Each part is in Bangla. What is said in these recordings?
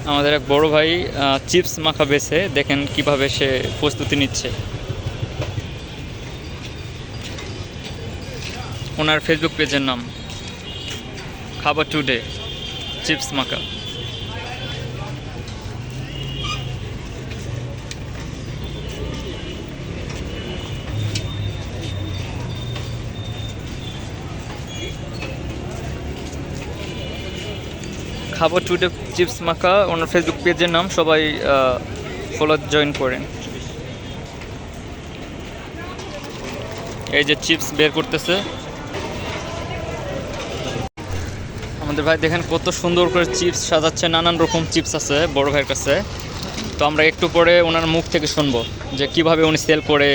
আমাদের এক বড় ভাই চিপস মাখা বেছে, দেখেন কিভাবে সে প্রস্তুতি নিচ্ছে। ওনার ফেসবুক পেজের নাম খাবার টুডে চিপস মাখা। খাবার টুডে চিপস মাখা ওনার ফেসবুক পেজের নাম, সবাই ফলো জয়েন করেন। এই যে চিপস বের করতেছে আমাদের ভাই, দেখেন কত সুন্দর করে চিপস সাজাচ্ছে, নানান রকম চিপস আছে বড় ভাইয়ের কাছে। তো আমরা একটু পরে ওনার মুখ থেকে শুনবো যে কিভাবে উনি সেল করে,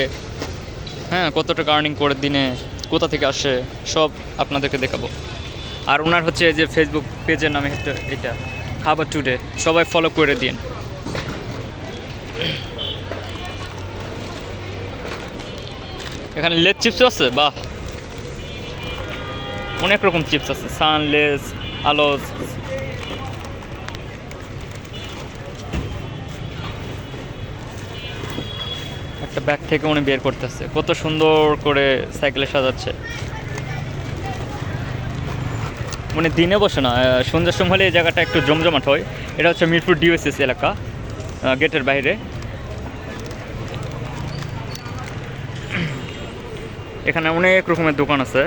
হ্যাঁ কতটা আর্নিং করে দিনে, কোথা থেকে আসে, সব আপনাদেরকে দেখাবো। আর ওনার হচ্ছে এই যে ফেসবুক পেজের নামে এটা খাবার টুডে, সবাই ফলো করে দিন। এখানে লেস চিপস আছে, বাহ অনেক রকম চিপস আছে, সানলেস, আলোস। একটা ব্যাগ থেকে উনি বের করতেছে, কত সুন্দর করে সাইকেলে সাজাচ্ছে। মানে দিনে বসে না, সন্ধ্যার সময় হলে এই জায়গাটা একটু জমজমাট হয়। এটা হচ্ছে মিরপুর ডিওএসএস এলাকা, গেটের বাইরে। এখানে অনেক রকমের দোকান আছে,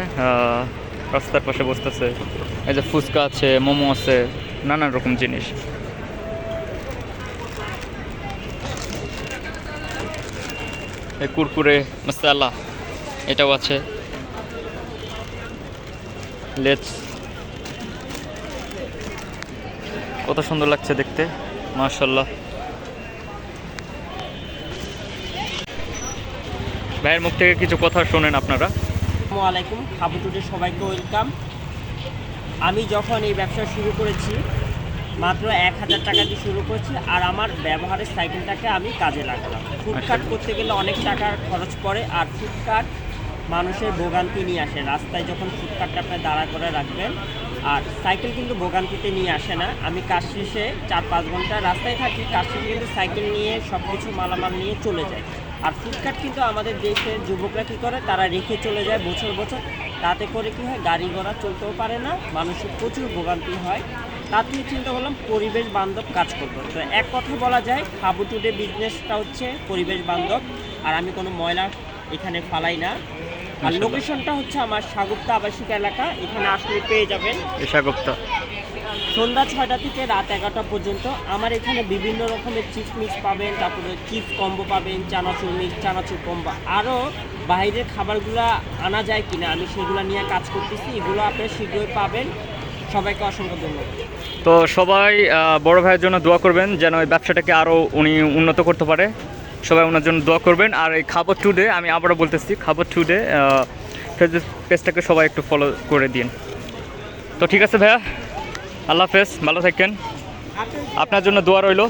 রাস্তার পাশে বসতেছে। এই যে ফুচকা আছে, মোমো আছে, নানান রকম জিনিস। এই কুরকুরে মশলা এটাও আছে, লেটস। কত সুন্দর লাগছে দেখতে, মাশাআল্লাহ। ভাইয়ের মুখ থেকে কিছু কথা শোনেন আপনারা। আসসালামু আলাইকুম, খাবার টুডে সবাইকে ওয়েলকাম। আমি যখন এই ব্যবসা শুরু করেছি মাত্র 1000 টাকা দিয়ে শুরু করেছি, আর আমার ব্যবহারের সাইকেলটাকে আমি কাজে লাগালাম। ফুডকার্ট করতে গেলে অনেক টাকার খরচ পড়ে, আর ফুডকার্ট মানুষের ভোগান্তি নিয়ে আসে। রাস্তায় যখন ফুডকার্টটা আপনি দাঁড়া করে রাখবেন, আর সাইকেল কিন্তু ভোগান্তিতে নিয়ে আসে না। আমি কাজ শেষে 4-5 ঘন্টা রাস্তায় থাকি, কাজ শেষে কিন্তু সাইকেল নিয়ে সব কিছু মালামাল নিয়ে চলে যায়। আর ফুডকার্ট কিন্তু আমাদের দেশের যুবকরা কী করে, তারা রেখে চলে যায় বছর বছর। তাতে করে কী হয়, গাড়ি ঘোড়া চলতেও পারে না, মানুষের প্রচুর ভোগান্তি হয়। তা থেকে চিন্তা করলাম পরিবেশ বান্ধব কাজ করবো। তো এক কথা বলা যায় খাবু টুডে বিজনেসটা হচ্ছে পরিবেশ বান্ধব, আর আমি কোনো ময়লা এখানে ফালাই না। আর লোকেশনটা হচ্ছে আমার সাগুপ্তা আবাসিক এলাকা, এখানে আসলে পেয়ে যাবেন। সাগুপ্তা সন্ধ্যা 6টা থেকে রাত 11টা পর্যন্ত আমার এখানে বিভিন্ন রকমের চিপস মিক্স পাবেন, তারপরে চিপস কম্বো পাবেন, চানাচুর মিক্স, চানাচুর কম্বো, আরও বাইরের খাবারগুলো আনা যায় কিনা আমি সেগুলো নিয়ে কাজ করতেছি। এগুলো আপনারা শীঘ্রই পাবেন। সবাইকে অসংখ্য ধন্যবাদ। তো সবাই বড় ভাইয়ের জন্য দোয়া করবেন যেন এই ব্যবসাটাকে আরও উনি উন্নত করতে পারে। সবাই ওনার জন্য দোয়া করবেন। আর এই খাবার টুডে, আমি আবারও বলতেছি, খাবার টুডে ফেসবুক পেজটাকে সবাই একটু ফলো করে দিন। তো ঠিক আছে ভাইয়া, আল্লাহ হাফেজ, ভালো থাকেন, আপনার জন্য দোয়া রইল।